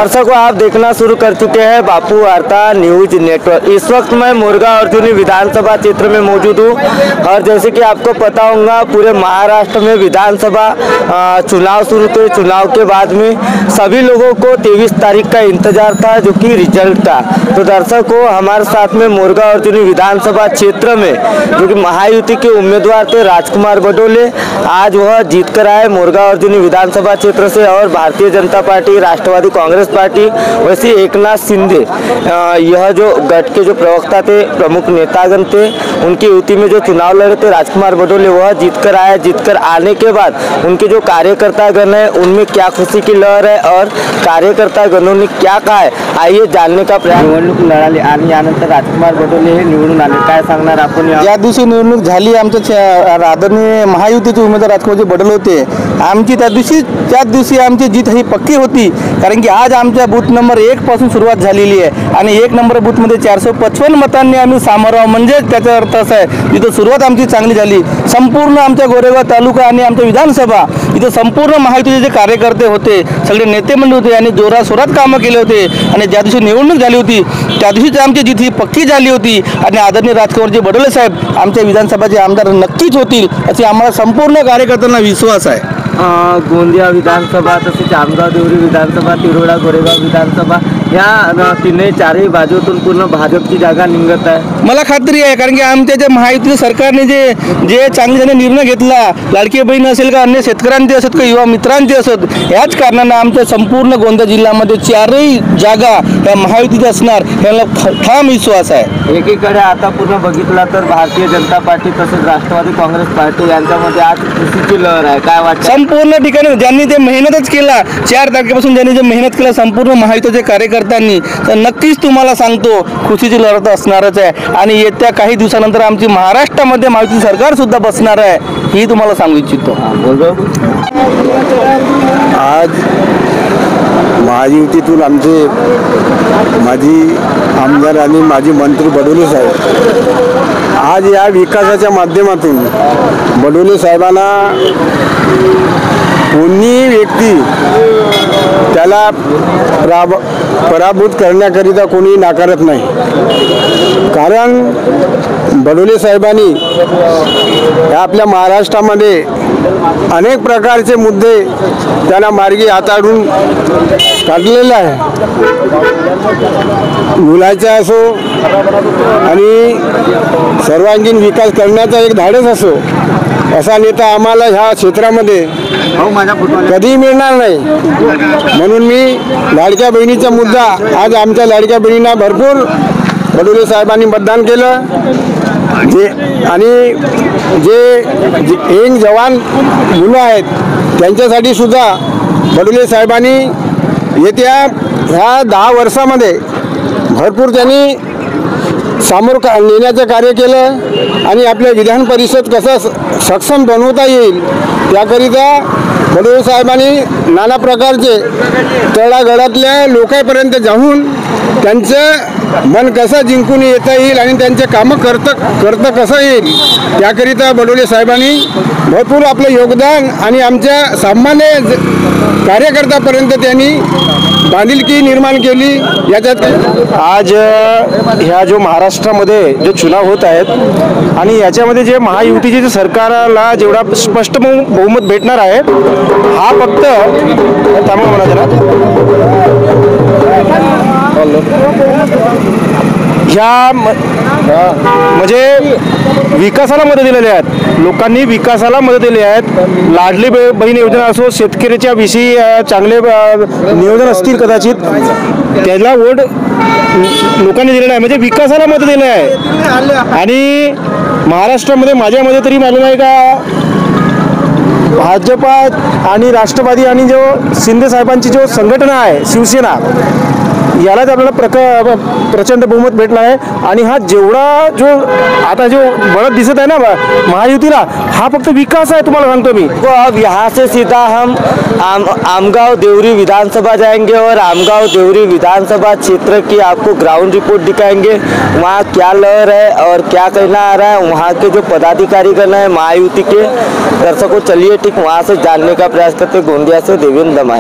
दर्शकों, आप देखना शुरू कर चुके हैं बापू वार्ता न्यूज नेटवर्क। इस वक्त मैं मुर्गा अर्जुनी विधानसभा क्षेत्र में मौजूद हूँ और जैसे कि आपको पता होगा पूरे महाराष्ट्र में विधानसभा चुनाव शुरू थे। चुनाव के बाद में सभी लोगों को 23 तारीख का इंतजार था, जो कि रिजल्ट का। तो दर्शकों, हमारे साथ में मुर्गा अर्जुनी विधानसभा क्षेत्र में जो कि महायुति के उम्मीदवार थे राजकुमार बडोले, आज वह जीत कर आए मुर्गा अर्जुनी विधानसभा क्षेत्र से। और भारतीय जनता पार्टी, राष्ट्रवादी कांग्रेस पार्टी, वैसे एकनाथ शिंदे, यह जो गठ के जो प्रवक्ता थे, प्रमुख नेतागण थे, उनकी युति में जो चुनाव लड़े थे राजकुमार बडोले, वह जीत कर आए। जीत कर आने के बाद उनके जो कार्यकर्तागण है उनमें क्या खुशी की लहर है और कार्यकर्तागणों ने क्या कहा है, आइए जानने का प्रयास। निवडणूक लढाली आणि यानंतर राजकुमार बडोले हे निवडून आले, काय सांगणार आपण? या दिवशी निवडणूक झाली, आमच्या आदरणीय महायुतीचे उमेदवार राजकुमारजी बडोले होते। आमची त्याच दिवशी आमची जीत ही पक्की होती, कारण की आज आमच्या बूथ नंबर 1 पासून सुरुवात झालेली आहे आणि 1 नंबर बूथमध्ये 455 मतांनी आम्ही सामोरं आहोत। म्हणजे त्याचा अर्थ असा आहे, इथं सुरुवात आमची चांगली झाली। संपूर्ण आमच्या गोरेगाव तालुका आणि आमच्या विधानसभा इथं संपूर्ण महायुतीचे जे कार्यकर्ते होते, सगळे नेते मंडळी होते आणि जोराशोरात कामं केले होते आणि ज्या दिवशी निवडणूक झाली होती त्या दिवशीच आमची जीत ही पक्की झाली होती आणि आदरणीय राजकुमारजी बडोले साहेब आमच्या विधानसभाचे आमदार नक्कीच होतील अशी आम्हाला संपूर्ण कार्यकर्त्यांना विश्वास आहे। गोंदिया विधानसभा, तसेच आमगाव देवरी विधानसभा, तिरोडा गोरेगाव विधानसभा, या तीनही चारही बाजूतून पूर्ण भाजपची जागा निघत आहे। मला खात्री आहे, कारण की आमच्या ज्या महायुती सरकारने जे चांगले निर्णय घेतला, लाडकी बहीण असेल का अन्य शेतकऱ्यांचे असत का युवा मित्रांचे असत, याच कारणानं आमच्या संपूर्ण गोंदिया जिल्ह्यामध्ये चारही जागा या महायुतीच्या असणार याला ठाम विश्वास आहे। एकीकडे आता पूर्ण बघितला तर भारतीय जनता पार्टी तसेच राष्ट्रवादी काँग्रेस पार्टी यांच्यामध्ये आज खुशीची लहर आहे, काय वाटतं? संपूर्ण ठिकाणी ज्यांनी ते मेहनतच केला, 4 तारखेपासून ज्यांनी जे मेहनत केला संपूर्ण महायुतीच्या कार्यकर्त्यांनी, तर नक्कीच तुम्हाला सांगतो खुशीची लहर तर असणारच आहे आणि येत्या काही दिवसानंतर आमची महाराष्ट्रामध्ये महायुती सरकार सुद्धा बसणार आहे, ही तुम्हाला सांगू इच्छितो। आज महायुतीतून आमचे माजी आमदार आणि माजी मंत्री बडोले साहेब आज या विकासाच्या माध्यमातून बडोले साहेबांना कोणी व्यक्ती त्याला पराभूत करण्याकरिता कोणी नाकारत नाही, कारण बडोले साहेबांनी आपल्या महाराष्ट्रामध्ये अनेक प्रकारचे मुद्दे त्यांना मार्गी हाताळून काढलेला आहे। मुलाचा असो आणि सर्वांगीण विकास करण्याचा एक धाडस असो, असा नेता आम्हाला ह्या क्षेत्रामध्ये कधी मिळणार नाही। म्हणून मी लाडक्या बहिणीचा मुद्दा, आज आमच्या लाडक्या बहिणींना भरपूर बडोले साहेबांनी मतदान केलं, आणि जे यंग जवान मुलं आहेत त्यांच्यासाठी सुद्धा बडोले साहेबांनी येत्या ह्या 10 वर्षामध्ये भरपूर त्यांनी सामोर नेण्याचं कार्य केलं आणि आपल्या विधान परिषद कसं सक्षम बनवता येईल त्याकरिता बडोले साहेबांनी नाना प्रकारचे तळागाळातल्या लोकांपर्यंत जाऊन त्यांचं मन कसं जिंकून येता येईल आणि त्यांचे कामं करतं कसं येईल त्याकरिता बडोले साहेबांनी भरपूर आपलं योगदान आणि आमच्या सामान्य कार्यकर्त्यापर्यंत त्यांनी बांधिलकी निर्माण केली। याच्यात आज ह्या जो महाराष्ट्रामध्ये जो चुनाव होत आहेत आणि याच्यामध्ये जे महायुतीचे सरकारला जेवढा स्पष्ट बहुमत भेटणार आहे, हा फक्त ह्या म्हणजे विकासाला मदत दिलेली आहेत, लोकांनी विकासाला मदत दिली आहेत। लाडली बहीण योजना असो, शेतकऱ्याच्या विषयी चांगले नियोजन असतील कदाचित, त्याला वोट लोकांनी दिलेला आहे, म्हणजे विकासाला मदत दिली आहे। आणि महाराष्ट्रामध्ये माझ्या मध्ये तरी मालूम आहे का, भाजपा आणि राष्ट्रवादी आणि जो शिंदे साहेबांची जो संघटना आहे शिवसेना, यालाच आपल्याला प्रचंड बहुमत भेटला आहे। आणि हा जेवढा जो आता जो बढ़त दिसत आहे ना महायुतीला, हा फक्त विकास आहे, तुम्हाला सांगतो मी। तो अब यहाँ से सीधा हम आमगाव देवरी विधानसभा जाएंगे और आमगाव देवरी विधानसभा क्षेत्र की आपको ग्राउंड रिपोर्ट दिखाएंगे, वहाँ क्या लहर है और क्या कहना आ रहा है वहाँ के जो पदाधिकारी गण है महायुति के। दर्शकों, चलिए ठीक वहाँ से जानने का प्रयास करते। गोंदिया से देवेंद्र दमाए।